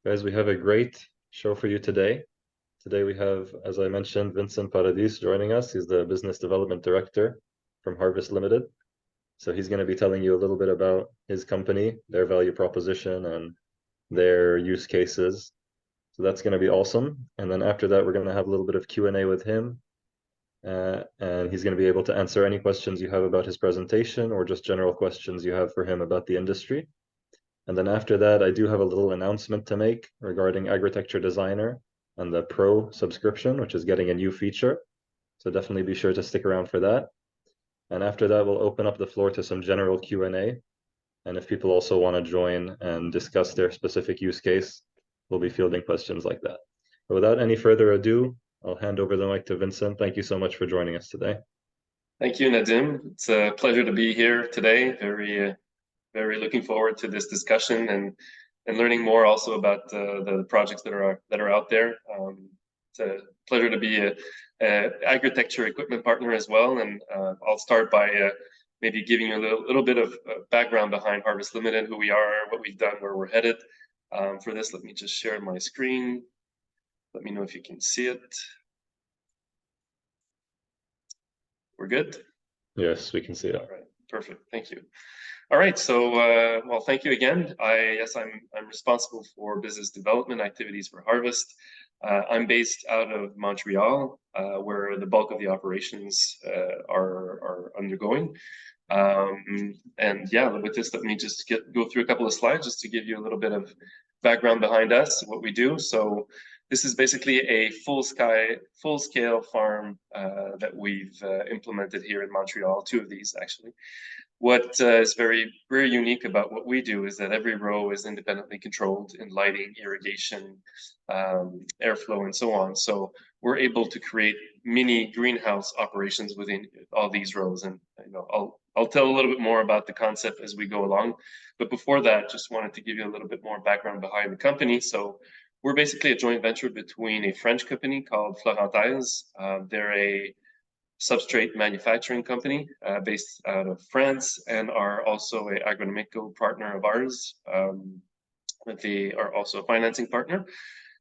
Guys, we have a great show for you today. Today we have, as I mentioned, Vincent Paradis joining us. He's the Business Development Director from HRVST Limited. So he's going to be telling you a little bit about his company, their value proposition, and their use cases. So that's going to be awesome. And then after that, we're going to have a little bit of Q&A with him. And he's going to be able to answer any questions you have about his presentation or just general questions you have for him about the industry. And then after that, I do have a little announcement to make regarding Agritecture Designer and the Pro subscription, which is getting a new feature. So definitely be sure to stick around for that. And after that, we'll open up the floor to some general Q&A. And if people also want to join and discuss their specific use case, we'll be fielding questions like that. But without any further ado, I'll hand over the mic to Vincent. Thank you so much for joining us today. Thank you, Nadim. It's a pleasure to be here today. Very looking forward to this discussion and learning more also about the projects that are out there. It's a pleasure to be a agritecture equipment partner as well. And I'll start by maybe giving you a little bit of background behind HRVST Limited, who we are, what we've done, where we're headed. For this, let me just share my screen. Let me know if you can see it. We're good? Yes, we can see it. All right, perfect. Thank you. All right, so well, thank you again. I'm responsible for business development activities for HRVST. I'm based out of Montreal, where the bulk of the operations are undergoing. And yeah, with this, let me just go through a couple of slides just to give you a little bit of background behind us, what we do. So this is basically a full-scale farm that we've implemented here in Montreal, 2 of these actually. What is very unique about what we do is that every row is independently controlled in lighting, irrigation, airflow, and so on. So we're able to create mini greenhouse operations within all these rows. And I'll tell a little bit more about the concept as we go along. But before that, just wanted to give you a little bit more background behind the company. So we're basically a joint venture between a French company called Florentines. They're a substrate manufacturing company based out of France and are also an agronomical partner of ours. They are also a financing partner.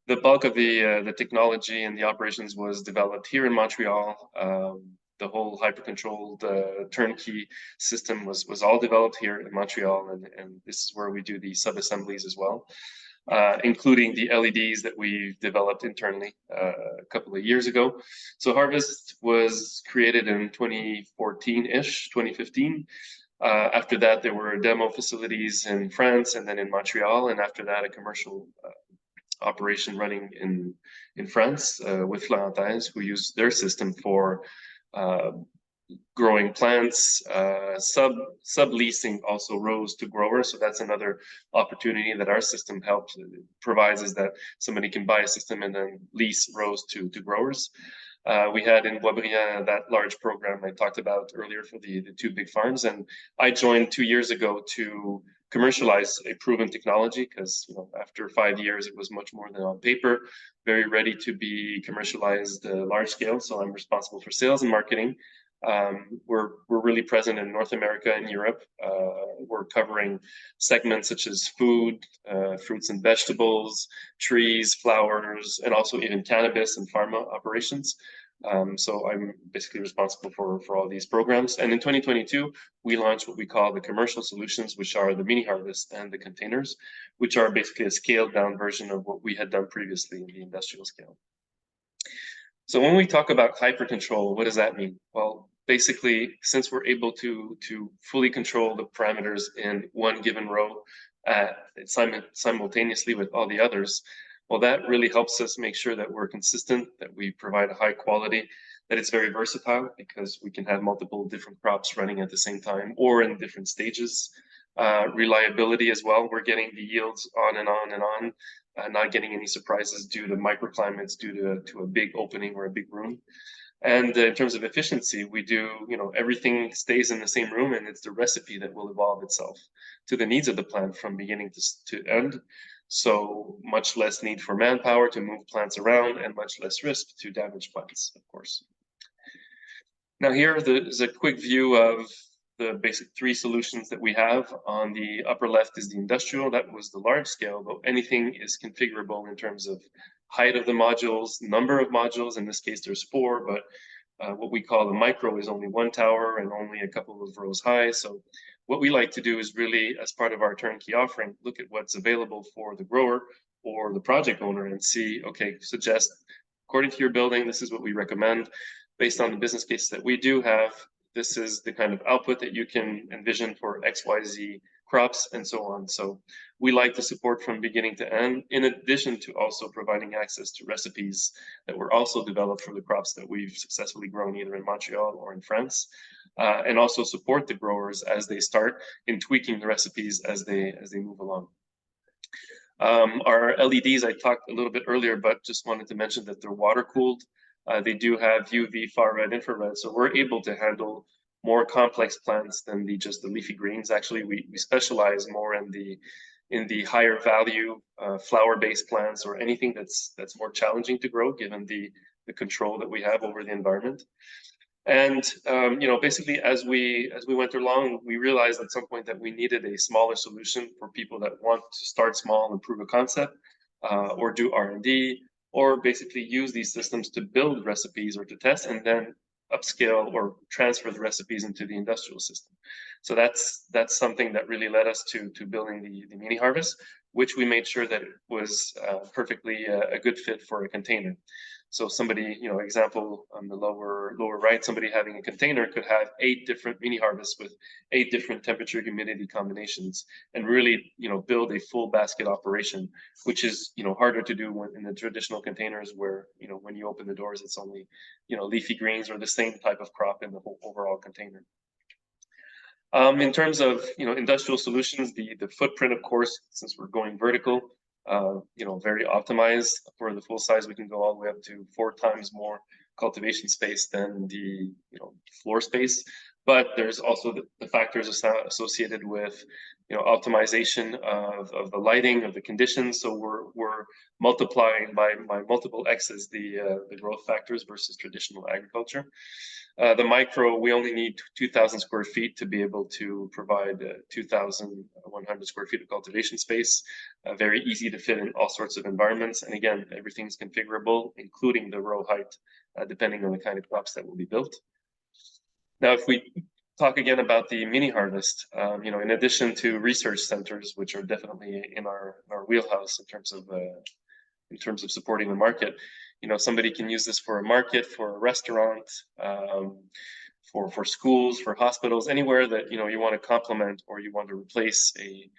The bulk of the technology and the operations was developed here in Montreal. The whole hyper-controlled turnkey system was all developed here in Montreal, and this is where we do the sub-assemblies as well. Including the LEDs that we developed internally a couple of years ago. So HRVST was created in 2014-ish, 2015. After that, there were demo facilities in France and then in Montreal, and after that, a commercial operation running in France with Florentines, who use their system for growing plants, subleasing also rows to growers. So that's another opportunity that our system provides, is that somebody can buy a system and then lease rows to growers. We had in Boisbriand that large program I talked about earlier for the 2 big farms, and I joined 2 years ago to commercialize a proven technology because after 5 years it was much more than on paper, very ready to be commercialized large scale. So I'm responsible for sales and marketing. We're really present in North America and Europe. We're covering segments such as food, fruits and vegetables, trees, flowers, and also even cannabis and pharma operations. So I'm basically responsible for all these programs. And in 2022, we launched what we call the commercial solutions, which are the mini harvest and the containers, which are basically a scaled down version of what we had done previously in the industrial scale. So when we talk about hyper control, what does that mean? Well, basically, since we're able to fully control the parameters in one given row simultaneously with all the others, well, that really helps us make sure that we're consistent, that we provide a high quality, that it's very versatile because we can have multiple different crops running at the same time or in different stages. Reliability as well, we're getting the yields on and on and on. Not getting any surprises due to microclimates, due to a big opening or a big room. And in terms of efficiency, we do, everything stays in the same room, and it's the recipe that will evolve itself to the needs of the plant from beginning to end. So much less need for manpower to move plants around and much less risk to damage plants, of course. Now here, there's a quick view of the basic three solutions that we have. On the upper left is the industrial. That was the large scale, but anything is configurable in terms of height of the modules, number of modules. In this case, there's 4, but what we call the micro is only 1 tower and only a couple of rows high. So what we like to do is really, as part of our turnkey offering, look at what's available for the grower or the project owner and see, okay, suggest, according to your building, this is what we recommend. Based on the business case that we do have, this is the kind of output that you can envision for XYZ crops and so on. So we like to support from beginning to end, in addition to also providing access to recipes that were also developed for the crops that we've successfully grown either in Montreal or in France, and also support the growers as they start in tweaking the recipes as they move along. Our LEDs, I talked a little bit earlier, but just wanted to mention that they're water cooled. They do have UV, far red, infrared, so we're able to handle more complex plants than just the leafy greens. Actually, we specialize more in the higher value flower-based plants or anything that's more challenging to grow, given the control that we have over the environment. And you know, basically, as we went along, we realized at some point that we needed a smaller solution for people that want to start small and prove a concept, or do R&D, or basically use these systems to build recipes or to test, and then upscale or transfer the recipes into the industrial system. So that's something that really led us to building the mini harvest, which we made sure that it was perfectly a good fit for a container. So somebody, you know, example on the lower right, somebody having a container could have 8 different mini harvests with 8 different temperature humidity combinations, and really, you know, build a full basket operation, which is, you know, harder to do when in the traditional containers where, you know, when you open the doors, it's only, you know, leafy greens or the same type of crop in the whole overall container. In terms of, you know, industrial solutions, the footprint, of course, since we're going vertical, you know, very optimized. For the full size, we can go all the way up to 4 times more cultivation space than the, you know, floor space. But there's also the factors associated with, you know, optimization of the lighting, of the conditions. So we're multiplying by multiple X's the growth factors versus traditional agriculture. The micro, we only need 2,000 square feet to be able to provide 2,100 square feet of cultivation space. Very easy to fit in all sorts of environments. And again, everything's configurable, including the row height, depending on the kind of crops that will be built. Now, if we talk again about the mini harvest, you know, in addition to research centers, which are definitely in our wheelhouse in terms of supporting the market, you know, somebody can use this for a market, for a restaurant, for schools, for hospitals, anywhere that, you know, you want to complement or you want to replace a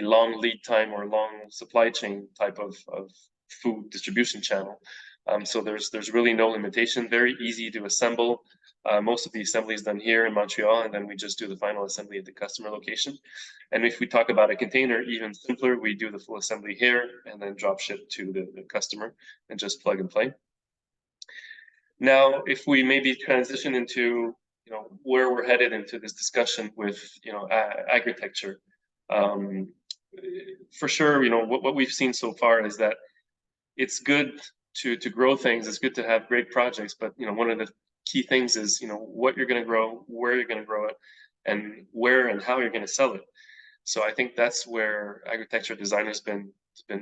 long lead time or long supply chain type of food distribution channel. So there's really no limitation, very easy to assemble. Most of the assembly is done here in Montreal, and then we just do the final assembly at the customer location. And if we talk about a container, even simpler, we do the full assembly here and then drop ship to the customer and just plug and play. Now, if we maybe transition into, you know, where we're headed into this discussion with, you know, Agritecture, for sure, you know, what we've seen so far is that it's good to grow things. It's good to have great projects, but, you know, one of the key things is, you know, what you're going to grow, where you're going to grow it, and where and how you're going to sell it. So I think that's where Agritecture Designer has been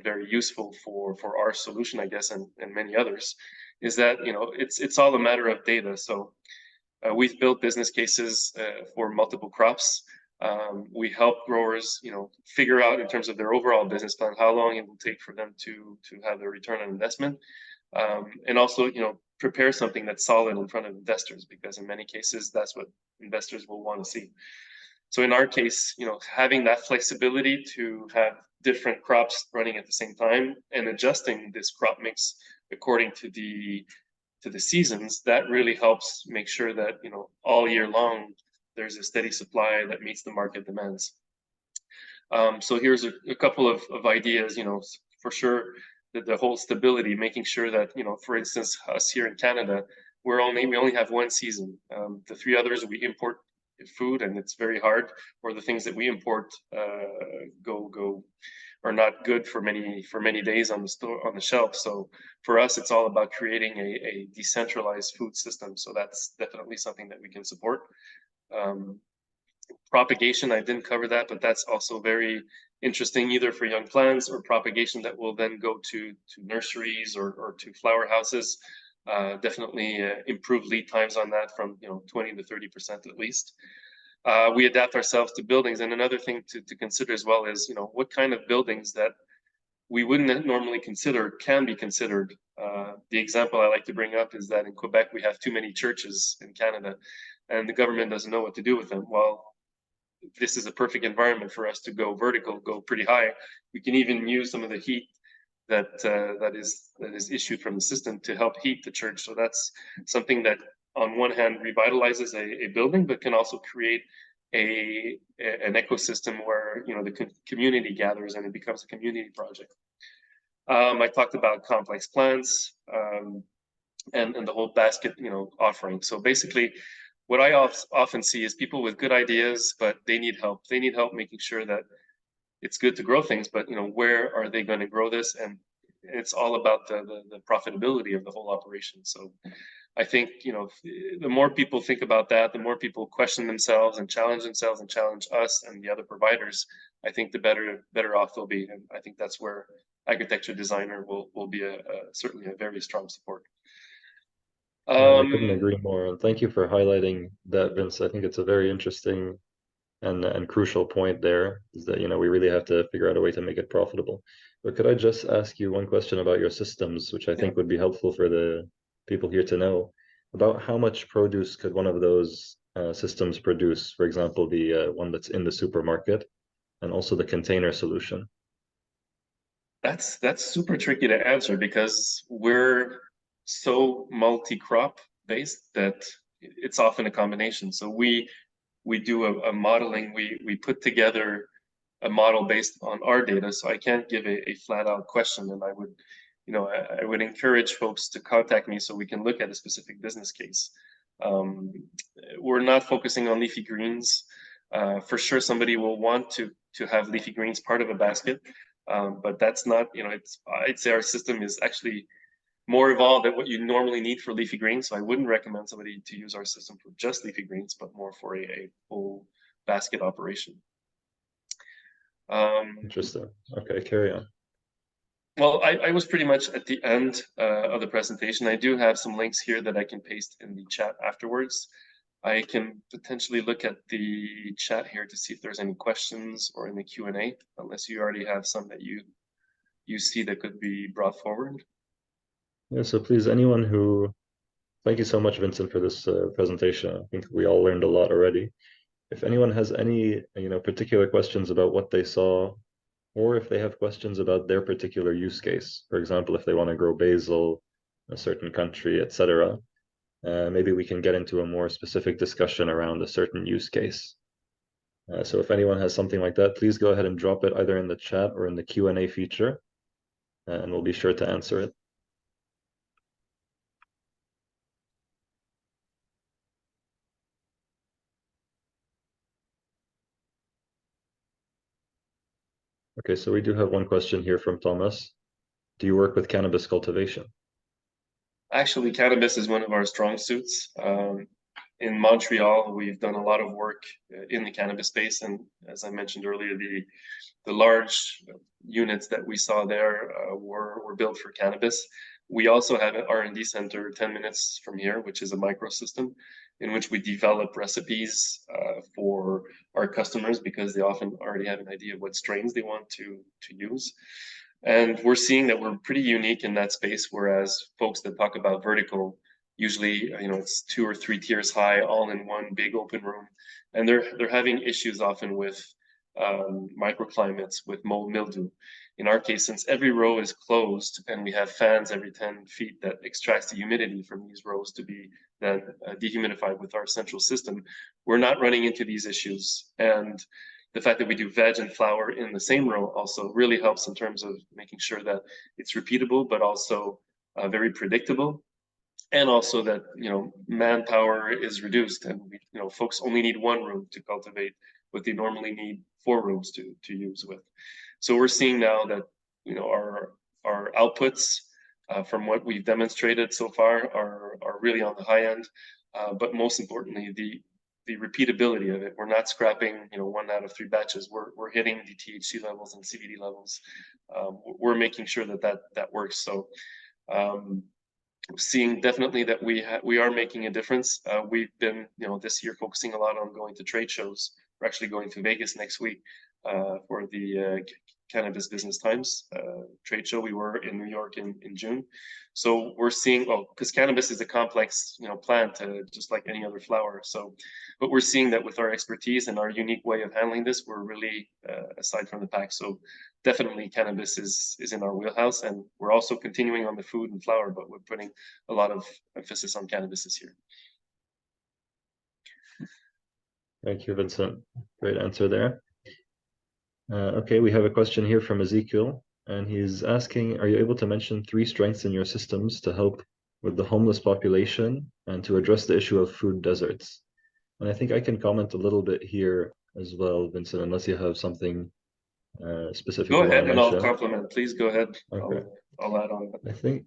very useful for our solution, I guess, and many others, is that, you know, it's all a matter of data. So we've built business cases for multiple crops. We help growers, you know, figure out in terms of their overall business plan how long it will take for them to have their return on investment, and also, you know, prepare something that's solid in front of investors, because in many cases that's what investors will want to see. So in our case, you know, having that flexibility to have different crops running at the same time and adjusting this crop mix according to the seasons, that really helps make sure that, you know, all year long there's a steady supply that meets the market demands. So here's a couple of ideas, you know, for sure, the whole stability, making sure that, you know, for instance, us here in Canada, we only have 1 season. The 3 others we import food, and it's very hard, or the things that we import are not good for many days on the shelf. So for us, it's all about creating a decentralized food system. So that's definitely something that we can support. Propagation, I didn't cover that, but that's also very interesting, either for young plants or propagation that will then go to nurseries or to flower houses. Definitely improve lead times on that from 20 to 30% at least. We adapt ourselves to buildings, and another thing to consider as well is what kind of buildings that we wouldn't normally consider can be considered. The example I like to bring up is that in Quebec we have too many churches in Canada, and the government doesn't know what to do with them. Well, this is a perfect environment for us to go vertical, go pretty high. We can even use some of the heat that is issued from the system to help heat the church. So that's something that on one hand revitalizes a building, but can also create an ecosystem where the community gathers and it becomes a community project. I talked about complex plants and the whole basket offering. So basically, what I often see is people with good ideas, but they need help. They need help making sure that it's good to grow things, but where are they going to grow this? And it's all about the profitability of the whole operation. So I think the more people think about that, the more people question themselves and challenge us and the other providers, I think the better off they'll be. And I think that's where Agritecture Designer will be certainly a very strong support. I couldn't agree more. And thank you for highlighting that, Vince. I think it's a very interesting and crucial point there, is that we really have to figure out a way to make it profitable. But could I just ask you one question about your systems, which I think would be helpful for the people here to know, about how much produce could one of those systems produce? For example, the one that's in the supermarket, and also the container solution. That's super tricky to answer because we're so multi-crop based that it's often a combination. So we do a modeling. We put together a model based on our data. So I can't give a flat out question, and I would encourage folks to contact me so we can look at a specific business case. We're not focusing on leafy greens. For sure, somebody will want to have leafy greens part of a basket. But that's not, I'd say our system is actually more evolved than what you normally need for leafy greens. So I wouldn't recommend somebody to use our system for just leafy greens, but more for a full basket operation. Interesting. Okay, carry on. Well, I was pretty much at the end of the presentation. I do have some links here that I can paste in the chat afterwards. I can potentially look at the chat here to see if there's any questions, or in the Q&A, unless you already have some that you see that could be brought forward. Yeah, so please, anyone who, thank you so much, Vincent, for this presentation. I think we all learned a lot already. If anyone has any, particular questions about what they saw, or if they have questions about their particular use case, for example, if they want to grow basil in a certain country, etc., maybe we can get into a more specific discussion around a certain use case. So if anyone has something like that, please go ahead and drop it either in the chat or in the Q&A feature, and we'll be sure to answer it. Okay, so we do have one question here from Thomas. Do you work with cannabis cultivation? Actually, cannabis is one of our strong suits. In Montreal, we've done a lot of work in the cannabis space, and as I mentioned earlier, the large units that we saw there were built for cannabis. We also have an R&D center 10 minutes from here, which is a microsystem in which we develop recipes for our customers, because they often already have an idea of what strains they want to use. And we're seeing that we're pretty unique in that space, whereas folks that talk about vertical, usually, it's 2 or 3 tiers high, all in one big open room. And they're having issues often with microclimates, with mold mildew. In our case, since every row is closed and we have fans every 10 feet that extracts the humidity from these rows to be then dehumidified with our central system, we're not running into these issues. And the fact that we do veg and flower in the same row also really helps in terms of making sure that it's repeatable, but also very predictable. And also that, manpower is reduced, and folks only need 1 room to cultivate what they normally need 4 rooms to use with. So we're seeing now that, our outputs from what we've demonstrated so far are really on the high end. But most importantly, repeatability of it. We're not scrapping, 1 out of 3 batches. We're hitting the THC levels and CBD levels. We're making sure that works. So seeing definitely that we are making a difference. We've been, this year focusing a lot on going to trade shows. We're actually going to Vegas next week for the Cannabis Business Times trade show. We were in New York in June. So we're seeing, because cannabis is a complex, plant, just like any other flower. So, but we're seeing that with our expertise and our unique way of handling this, we're really aside from the pack. So definitely cannabis is in our wheelhouse, and we're also continuing on the food and flower, but we're putting a lot of emphasis on cannabis this year. Thank you, Vincent. Great answer there. Okay, we have a question here from Ezekiel, and he's asking, are you able to mention 3 strengths in your systems to help with the homeless population and to address the issue of food deserts? And I think I can comment a little bit here as well, Vincent, unless you have something specific. Go ahead, and I'll compliment. Please go ahead. Okay. I'll add on. I think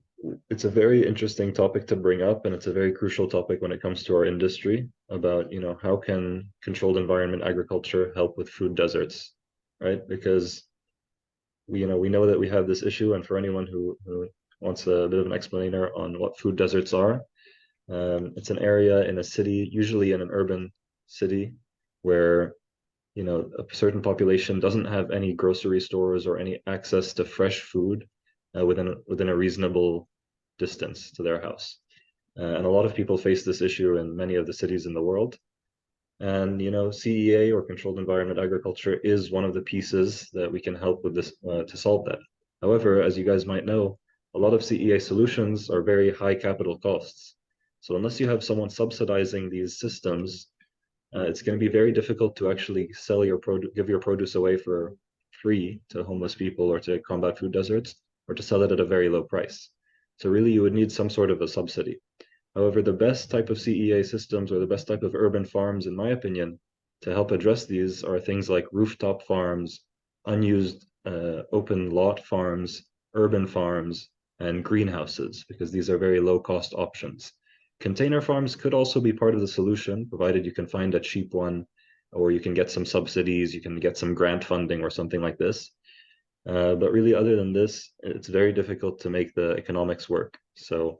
it's a very interesting topic to bring up, and it's a very crucial topic when it comes to our industry about, how can controlled environment agriculture help with food deserts, right? Because we know that we have this issue, and for anyone who wants a bit of an explainer on what food deserts are, it's an area in a city, usually in an urban city, where a certain population doesn't have any grocery stores or any access to fresh food within a reasonable distance to their house. And a lot of people face this issue in many of the cities in the world. And CEA, or controlled environment agriculture, is one of the pieces that we can help with this to solve that. However, as you guys might know, a lot of CEA solutions are very high capital costs. So unless you have someone subsidizing these systems, it's going to be very difficult to actually sell your produce, give your produce away for free to homeless people or to combat food deserts, or to sell it at a very low price. So really, you would need some sort of a subsidy. However, the best type of CEA systems, or the best type of urban farms, in my opinion, to help address these are things like rooftop farms, unused open lot farms, urban farms, and greenhouses, because these are very low-cost options. Container farms could also be part of the solution, provided you can find a cheap one, or you can get some subsidies, you can get some grant funding or something like this. But really, other than this, it's very difficult to make the economics work. So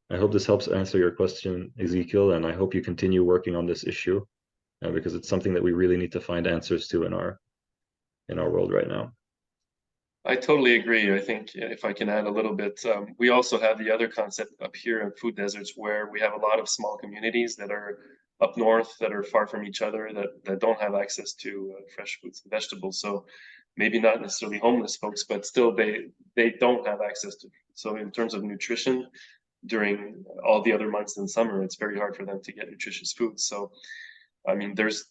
I hope this helps answer your question, Ezekiel, and I hope you continue working on this issue, because it's something that we really need to find answers to in our world right now. I totally agree. I think if I can add a little bit, we also have the other concept up here in food deserts, where we have a lot of small communities that are up north, that are far from each other, that don't have access to fresh fruits and vegetables. So maybe not necessarily homeless folks, but still they don't have access to. So in terms of nutrition, during all the other months in summer, it's very hard for them to get nutritious food. So I mean, there's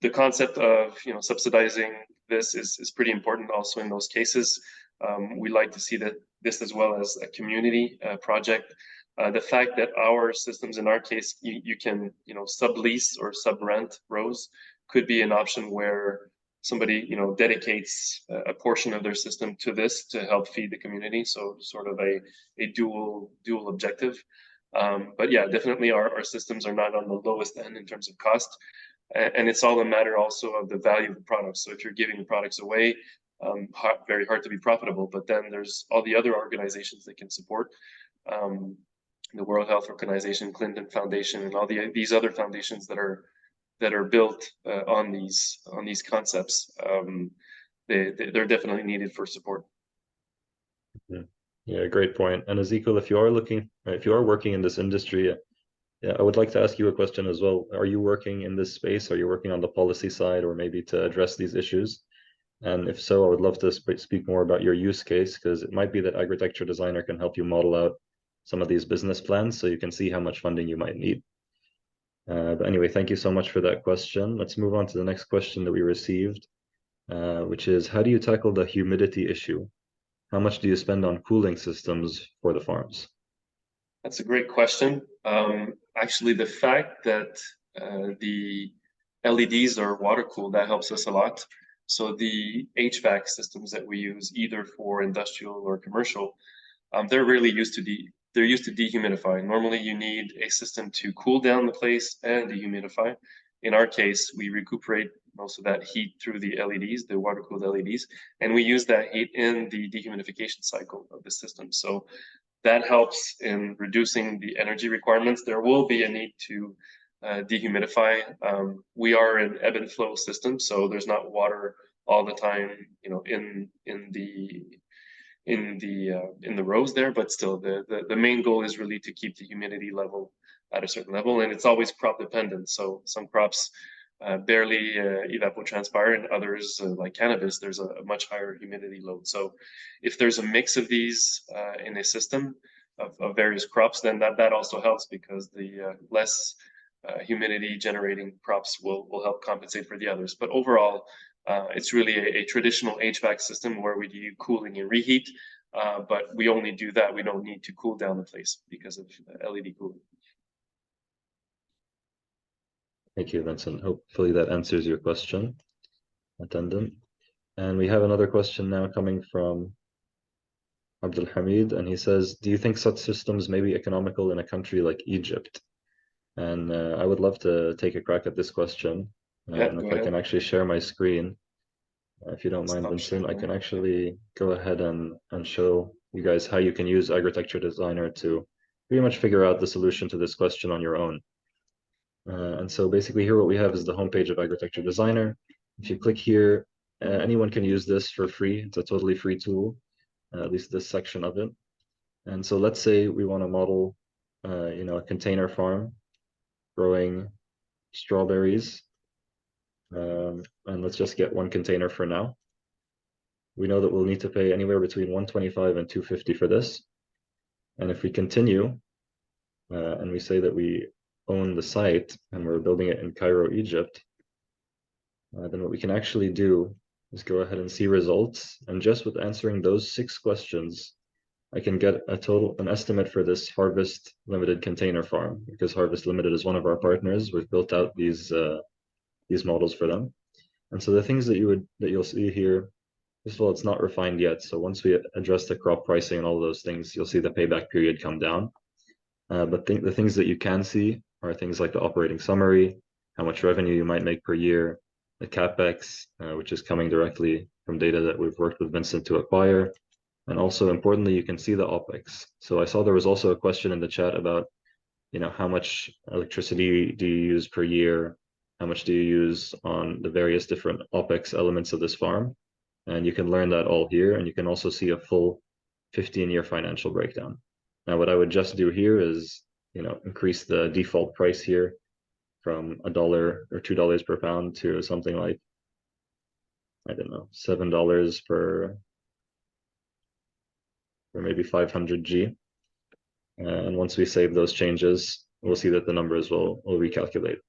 the concept of subsidizing this is pretty important also in those cases. We like to see that this as well as a community project. The fact that our systems, in our case, you can sublease or subrent rows, could be an option where somebody dedicates a portion of their system to this to help feed the community. So sort of a dual objective. But yeah, definitely our systems are not on the lowest end in terms of cost. And it's all a matter also of the value of the products. So if you're giving the products away, very hard to be profitable. But then there's all the other organizations that can support. The World Health Organization, Clinton Foundation, and all these other foundations that are built on these concepts. They're definitely needed for support. Yeah, great point. And Ezekiel, if you are working in this industry, I would like to ask you a question as well. Are you working in this space? Are you working on the policy side, or maybe to address these issues? And if so, I would love to speak more about your use case, because it might be that Agritecture Designer can help you model out some of these business plans so you can see how much funding you might need. But anyway, thank you so much for that question. Let's move on to the next question that we received, which is, how do you tackle the humidity issue? How much do you spend on cooling systems for the farms? That's a great question. Actually, the fact that the LEDs are water cooled, that helps us a lot. So the HVAC systems that we use, either for industrial or commercial, they're really used to dehumidify. Normally, you need a system to cool down the place and dehumidify. in our case, we recuperate most of that heat through the LEDs, the water-cooled LEDs, and we use that heat in the dehumidification cycle of the system. So that helps in reducing the energy requirements. There will be a need to dehumidify. We are an ebb and flow system, so there's not water all the time, in the rows there, but still the main goal is really to keep the humidity level at a certain level, and it's always crop dependent. So some crops barely evapotranspire, and others like cannabis, there's a much higher humidity load. So if there's a mix of these in a system of various crops, then that also helps, because the less humidity generating crops will help compensate for the others. But overall, it's really a traditional HVAC system where we do cooling and reheat, but we only do that. We don't need to cool down the place because of LED cooling. Thank you, Vincent. Hopefully that answers your question, attendant. And we have another question now coming from Abdul Hamid, and he says, do you think such systems may be economical in a country like Egypt? And I would love to take a crack at this question. And if I can actually share my screen, if you don't mind, Vincent, I can actually go ahead and show you guys how you can use Agritecture Designer to pretty much figure out the solution to this question on your own. And so basically here what we have is the homepage of Agritecture Designer. If you click here, anyone can use this for free. It's a totally free tool, at least this section of it. And so let's say we want to model, a container farm growing strawberries. And let's just get one container for now. We know that we'll need to pay anywhere between $125 and $250 for this. And if we continue, and we say that we own the site and we're building it in Cairo, Egypt, then what we can actually do is go ahead and see results. And just with answering those 6 questions, I can get an estimate for this HRVST Limited container farm, because HRVST Limited is one of our partners. We've built out these models for them. And so the things that you'll see here, first of all, it's not refined yet. So once we address the crop pricing and all of those things, you'll see the payback period come down. But the things that you can see are things like the operating summary, how much revenue you might make per year, the CapEx, which is coming directly from data that we've worked with Vincent to acquire. And also importantly, you can see the OpEx. So I saw there was also a question in the chat about, how much electricity do you use per year? How much do you use on the various different OpEx elements of this farm? And you can learn that all here. And you can also see a full 15-year financial breakdown. Now, what I would just do here is, increase the default price here from $1 or $2 per pound to something like, I don't know, $7 for maybe 500 G. And once we save those changes, we'll see that the numbers will recalculate.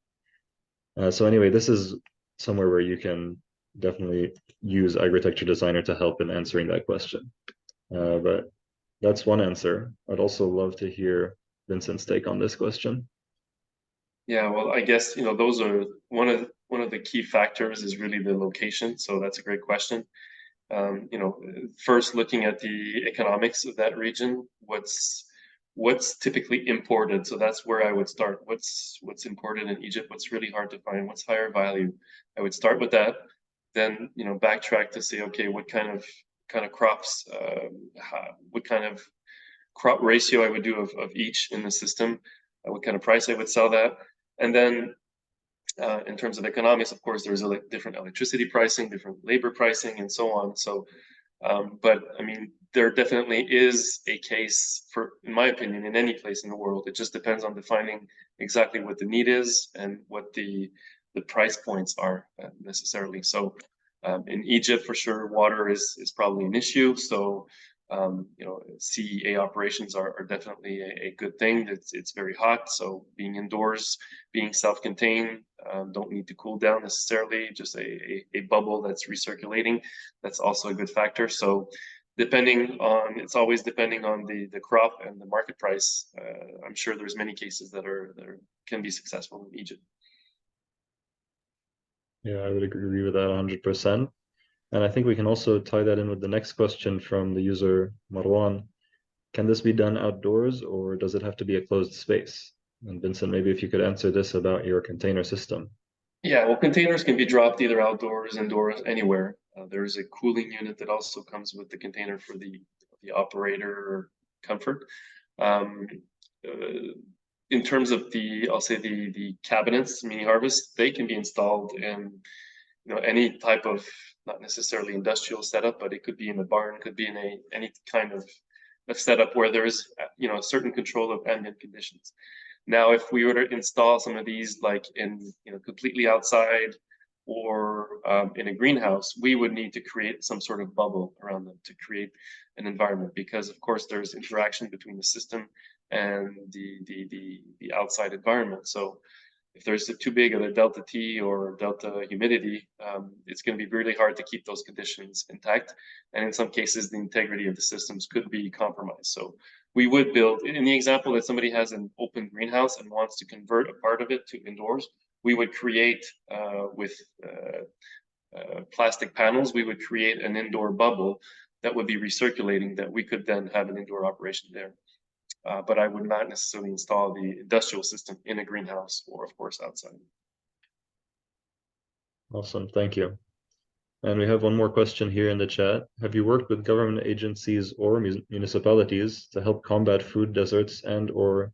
So anyway, this is somewhere where you can definitely use Agritecture Designer to help in answering that question. But that's one answer. I'd also love to hear Vincent's take on this question. Yeah, well, I guess, those are one of the key factors is really the location. So that's a great question. First looking at the economics of that region, what's typically imported. So that's where I would start. What's imported in Egypt? What's really hard to find? What's higher value? I would start with that. Then, backtrack to say, okay, what kind of crops, what kind of crop ratio I would do of each in the system, what kind of price I would sell that. And then in terms of economics, of course, there's different electricity pricing, different labor pricing, and so on. So, but I mean, there definitely is a case for, in my opinion, in any place in the world. It just depends on defining exactly what the need is and what the price points are necessarily. So, in Egypt, for sure, water is probably an issue. So, CEA operations are definitely a good thing. It's very hot, so being indoors, being self-contained, don't need to cool down necessarily, just a bubble that's recirculating, that's also a good factor. So it's always depending on the crop and the market price. I'm sure there's many cases that can be successful in Egypt. Yeah, I would agree with that 100%. And I think we can also tie that in with the next question from the user Marwan. Can this be done outdoors, or does it have to be a closed space? And Vincent, maybe if you could answer this about your container system. Yeah, well, containers can be dropped either outdoors, indoors, anywhere. There's a cooling unit that also comes with the container for the operator comfort. Um, uh, in terms of I'll say the cabinets, mini harvest, they can be installed in any type of, not necessarily industrial setup, but it could be in a barn, could be in any kind of a setup where there is a certain control of ambient conditions. Now, if we were to install some of these like in completely outside or in a greenhouse, we would need to create some sort of bubble around them to create an environment, because of course there's interaction between the system and the outside environment. So if there's too big of a delta T or delta humidity, it's going to be really hard to keep those conditions intact. And in some cases, the integrity of the systems could be compromised. So we would build, in the example that somebody has an open greenhouse and wants to convert a part of it to indoors, we would create with plastic panels, we would create an indoor bubble that would be recirculating, that we could then have an indoor operation there. But I would not necessarily install the industrial system in a greenhouse or, of course, outside. Awesome, thank you. And we have one more question here in the chat. Have you worked with government agencies or municipalities to help combat food deserts and or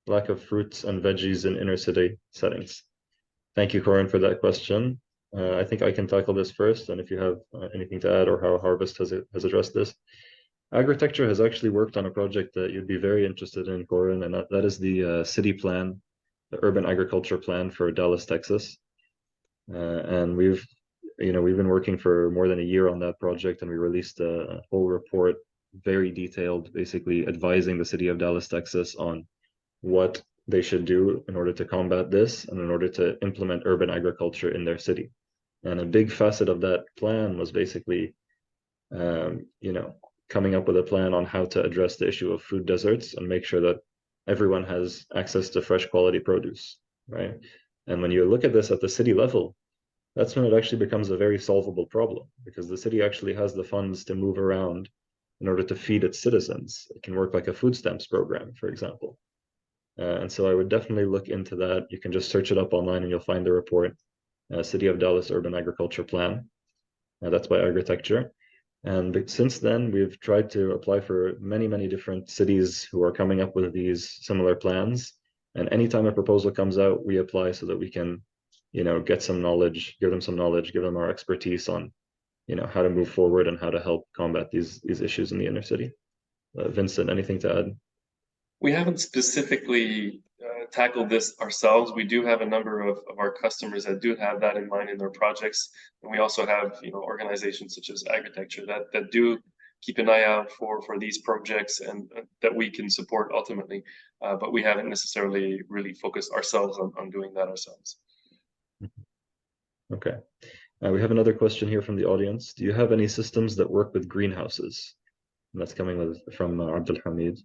lack of fruits and veggies in inner city settings? Thank you, Corin, for that question. I think I can tackle this first, and if you have anything to add or how Harvest has addressed this. Agritecture has actually worked on a project that you'd be very interested in, Corin, and that is the city plan, the urban agriculture plan for Dallas, Texas. And we've been working for more than a year on that project, and we released a whole report, very detailed, basically advising the city of Dallas, Texas on what they should do in order to combat this and in order to implement urban agriculture in their city. And a big facet of that plan was basically, coming up with a plan on how to address the issue of food deserts and make sure that everyone has access to fresh quality produce, right? And when you look at this at the city level, that's when it actually becomes a very solvable problem, because the city actually has the funds to move around in order to feed its citizens. It can work like a food stamps program, for example. And so I would definitely look into that. You can just search it up online and you'll find the report, City of Dallas Urban Agriculture Plan. That's by Agritecture. And since then, we've tried to apply for many, many different cities who are coming up with these similar plans. And anytime a proposal comes out, we apply so that we can, get some knowledge, give them our expertise on, how to move forward and how to help combat these issues in the inner city. Vincent, anything to add? We haven't specifically tackled this ourselves. We do have a number of our customers that do have that in mind in their projects. And we also have, organizations such as Agritecture that do keep an eye out for these projects and that we can support ultimately. But we haven't necessarily really focused ourselves on doing that ourselves. Okay. We have another question here from the audience. Do you have any systems that work with greenhouses? And that's coming from Abdul Hamid.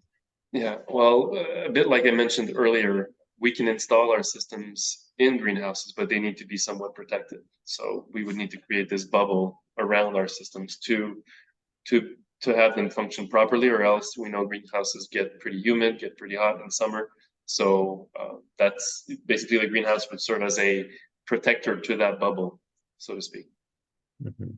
Yeah, well, a bit like I mentioned earlier, we can install our systems in greenhouses, but they need to be somewhat protected. So we would need to create this bubble around our systems to have them function properly, or else we know greenhouses get pretty humid, get pretty hot in summer. So that's basically the greenhouse would serve as a protector to that bubble, so to speak. Mm-hmm.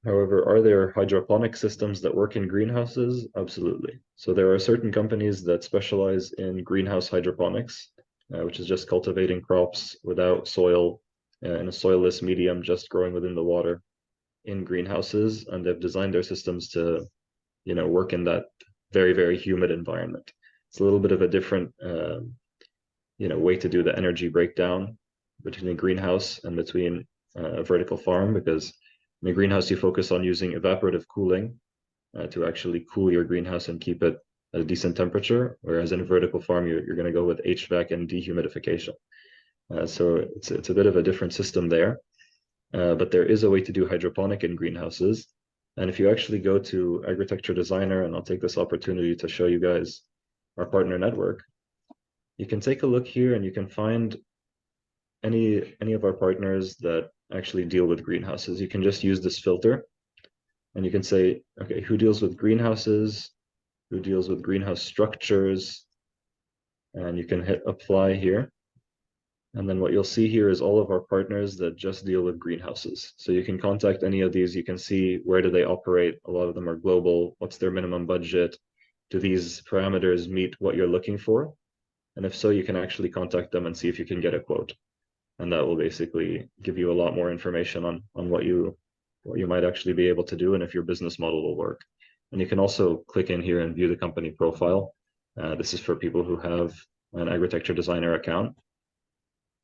However, are there hydroponic systems that work in greenhouses? Absolutely. So there are certain companies that specialize in greenhouse hydroponics, which is just cultivating crops without soil, in a soilless medium, just growing within the water in greenhouses. And they've designed their systems to, work in that very, very humid environment. It's a little bit of a different, way to do the energy breakdown between a greenhouse and between a vertical farm, because in a greenhouse, you focus on using evaporative cooling to actually cool your greenhouse and keep it at a decent temperature, whereas in a vertical farm, you're going to go with HVAC and dehumidification. So it's a bit of a different system there, but there is a way to do hydroponic in greenhouses. And if you actually go to Agritecture Designer, and I'll take this opportunity to show you guys our partner network, you can take a look here and you can find any of our partners that actually deal with greenhouses. You can just use this filter and you can say, okay, who deals with greenhouses, who deals with greenhouse structures, and you can hit apply here. And then what you'll see here is all of our partners that just deal with greenhouses. So you can contact any of these. You can see where do they operate. A lot of them are global. What's their minimum budget? Do these parameters meet what you're looking for? And if so, you can actually contact them and see if you can get a quote. And that will basically give you a lot more information on what you might actually be able to do and if your business model will work. And you can also click in here and view the company profile. This is for people who have an Agritecture Designer account.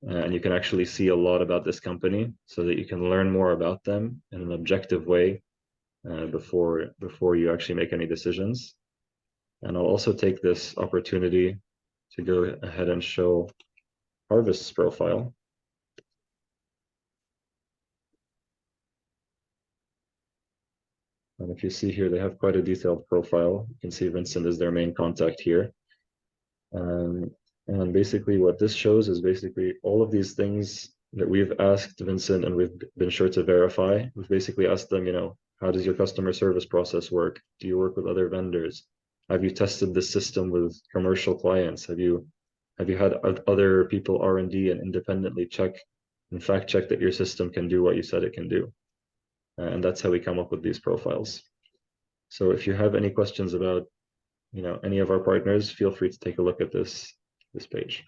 And you can actually see a lot about this company so that you can learn more about them in an objective way before you actually make any decisions. And I'll also take this opportunity to go ahead and show Harvest's profile. And if you see here, they have quite a detailed profile. You can see Vincent is their main contact here. And basically what this shows is basically all of these things that we've asked Vincent and we've been sure to verify. We've basically asked them, how does your customer service process work? Do you work with other vendors? Have you tested the system with commercial clients? Have you had other people R&D and independently fact check that your system can do what you said it can do? And that's how we come up with these profiles. So if you have any questions about any of our partners, feel free to take a look at this page.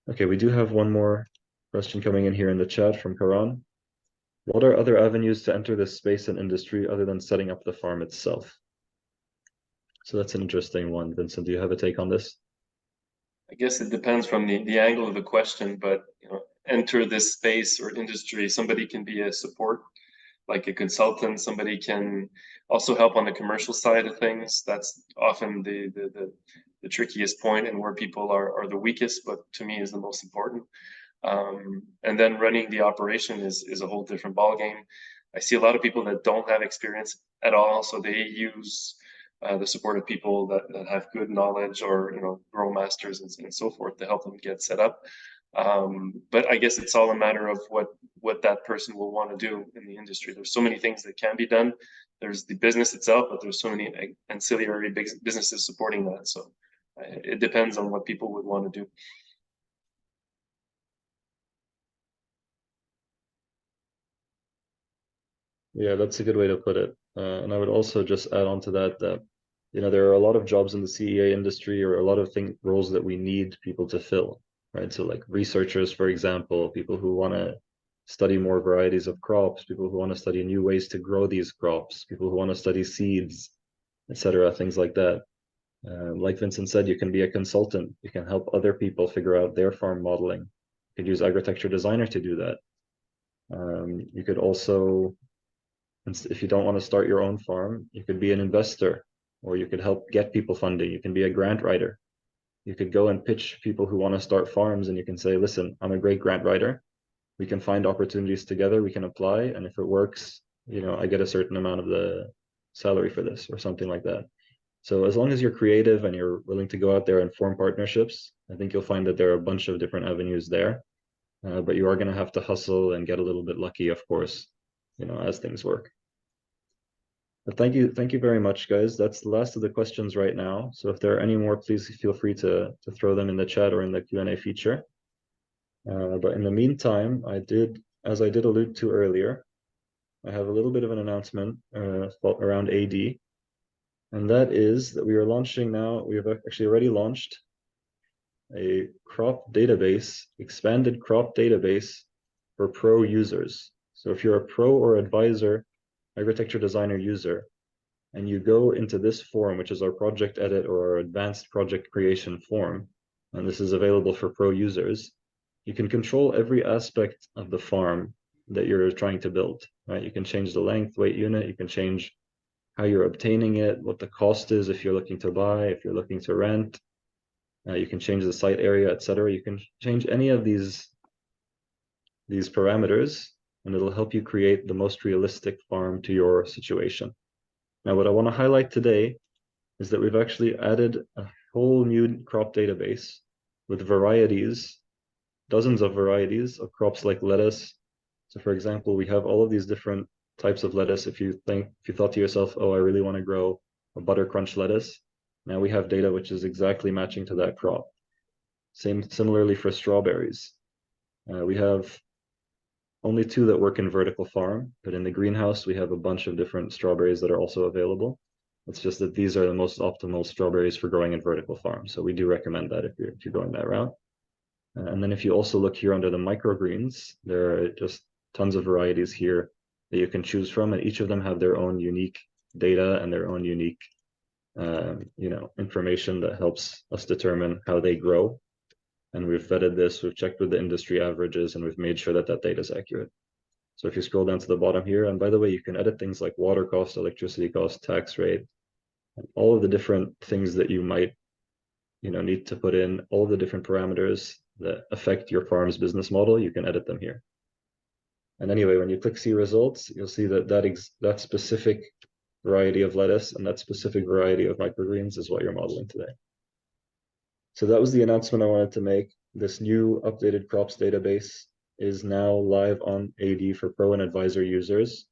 Okay, we do have one more question coming in here in the chat from Karan. What are other avenues to enter this space and industry other than setting up the farm itself? So that's an interesting one. Vincent, do you have a take on this? I guess it depends from the angle of the question, but enter this space or industry, somebody can be a support, like a consultant, somebody can also help on the commercial side of things. That's often the trickiest point and where people are the weakest, but to me is the most important. And then running the operation is a whole different ballgame. I see a lot of people that don't have experience at all, so they use the support of people that have good knowledge or grow masters and so forth to help them get set up. But I guess it's all a matter of what that person will want to do in the industry. There's so many things that can be done. There's the business itself, but there's so many ancillary businesses supporting that. So it depends on what people would want to do. Yeah, that's a good way to put it. And I would also just add on to that there are a lot of jobs in the CEA industry or a lot of roles that we need people to fill, right? So like researchers, for example, people who want to study more varieties of crops, people who want to study new ways to grow these crops, people who want to study seeds, etc., things like that. Like Vincent said, you can be a consultant. You can help other people figure out their farm modeling. You could use Agritecture Designer to do that. You could also, if you don't want to start your own farm, you could be an investor, or you could help get people funding. You can be a grant writer. You could go and pitch people who want to start farms, and you can say, listen, I'm a great grant writer. We can find opportunities together. We can apply. And if it works, I get a certain amount of the salary for this or something like that. So as long as you're creative and you're willing to go out there and form partnerships, I think you'll find that there are a bunch of different avenues there. But you are going to have to hustle and get a little bit lucky, of course, as things work. But thank you very much, guys. That's the last of the questions right now. So if there are any more, please feel free to throw them in the chat or in the Q&A feature. But in the meantime, as I did allude to earlier, I have a little bit of an announcement around AD. And that is that we are launching now, we have actually already launched a crop database, expanded crop database for pro users. So if you're a pro or advisor Agritecture Designer user, and you go into this form, which is our project edit or our advanced project creation form, and this is available for pro users, you can control every aspect of the farm that you're trying to build, right? You can change the length, weight unit, you can change how you're obtaining it, what the cost is if you're looking to buy, if you're looking to rent, you can change the site area, etc. You can change any of these parameters, and it'll help you create the most realistic farm to your situation. Now, what I want to highlight today is that we've actually added a whole new crop database with varieties, dozens of varieties of crops like lettuce. So for example, we have all of these different types of lettuce. If you thought to yourself, oh, I really want to grow a butter crunch lettuce, now we have data which is exactly matching to that crop. Similarly for strawberries. We have only 2 that work in vertical farm, but in the greenhouse, we have a bunch of different strawberries that are also available. It's just that these are the most optimal strawberries for growing in vertical farm. So we do recommend that if you're going that route. And then if you also look here under the microgreens, there are just tons of varieties here that you can choose from, and each of them have their own unique data and their own unique information that helps us determine how they grow. And we've vetted this, we've checked with the industry averages, and we've made sure that that data is accurate. So if you scroll down to the bottom here, and by the way, you can edit things like water cost, electricity cost, tax rate, and all of the different things that you might need to put in, all the different parameters that affect your farm's business model, you can edit them here. And anyway, when you click see results, you'll see that that specific variety of lettuce and that specific variety of microgreens is what you're modeling today. So that was the announcement I wanted to make. This new updated crops database is now live on AD for Pro and Advisor users.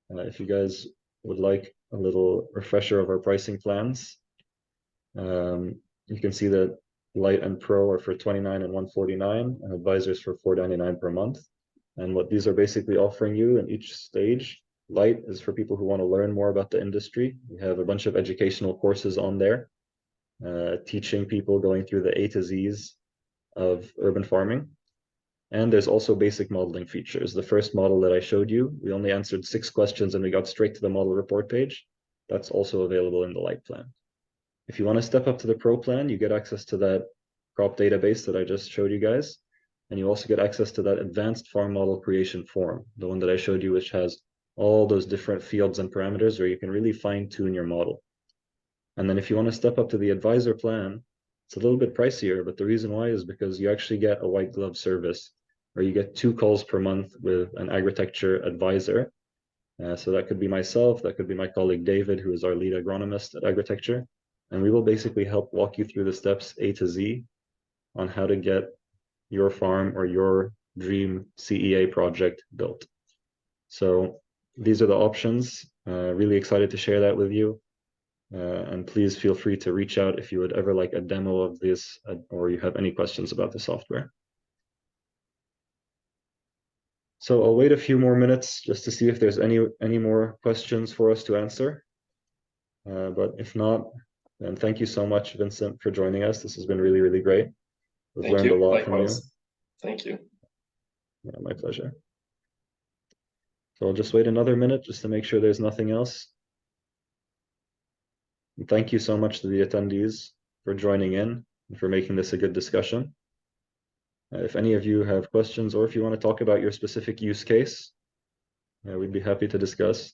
If you guys would like a little refresher of our pricing plans, you can see that Light and Pro are for $29 and $149, and Advisors for $4.99 per month. And what these are basically offering you in each stage, Light is for people who want to learn more about the industry. We have a bunch of educational courses on there, teaching people going through the A to Z's of urban farming. And there's also basic modeling features. The first model that I showed you, we only answered 6 questions and we got straight to the model report page. That's also available in the Light plan. If you want to step up to the Pro plan, you get access to that crop database that I just showed you guys. And you also get access to that advanced farm model creation form, the one that I showed you, which has all those different fields and parameters where you can really fine tune your model. And then if you want to step up to the Advisor plan, it's a little bit pricier, but the reason why is because you actually get a white glove service, where you get 2 calls per month with an agritecture advisor. So that could be myself, that could be my colleague David, who is our lead agronomist at Agritecture. And we will basically help walk you through the steps A to Z on how to get your farm or your dream CEA project built. So these are the options. Really excited to share that with you. And please feel free to reach out if you would ever like a demo of this or you have any questions about the software. So I'll wait a few more minutes just to see if there's any more questions for us to answer. But if not, then thank you so much, Vincent, for joining us. This has been really, really great. We've learned a lot from you. Thank you. Yeah, my pleasure. So I'll just wait another minute just to make sure there's nothing else. And thank you so much to the attendees for joining in and for making this a good discussion. If any of you have questions or if you want to talk about your specific use case, we'd be happy to discuss.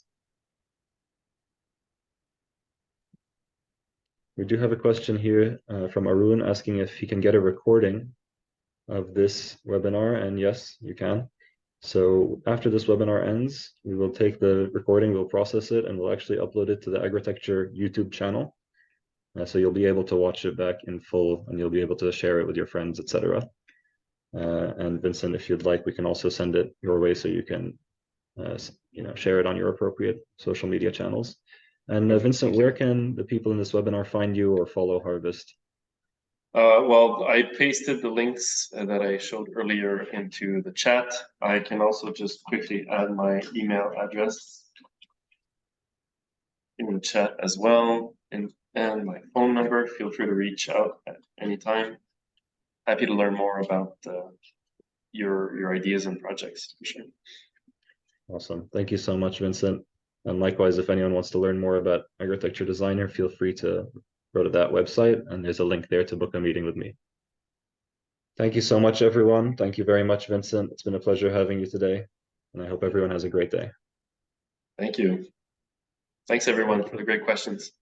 We do have a question here from Arun asking if he can get a recording of this webinar, and yes, you can. So after this webinar ends, we will take the recording, we'll process it, and we'll actually upload it to the Agritecture YouTube channel. So you'll be able to watch it back in full, and you'll be able to share it with your friends, etc. And Vincent, if you'd like, we can also send it your way so you can, share it on your appropriate social media channels. And Vincent, where can the people in this webinar find you or follow Harvest? Well, I pasted the links that I showed earlier into the chat. I can also just quickly add my email address in the chat as well, and my phone number. Feel free to reach out at any time. Happy to learn more about your ideas and projects, for sure. Awesome. Thank you so much, Vincent. And likewise, if anyone wants to learn more about Agritecture Designer, feel free to go to that website, and there's a link there to book a meeting with me. Thank you so much, everyone. Thank you very much, Vincent. It's been a pleasure having you today, and I hope everyone has a great day. Thank you. Thanks, everyone, for the great questions.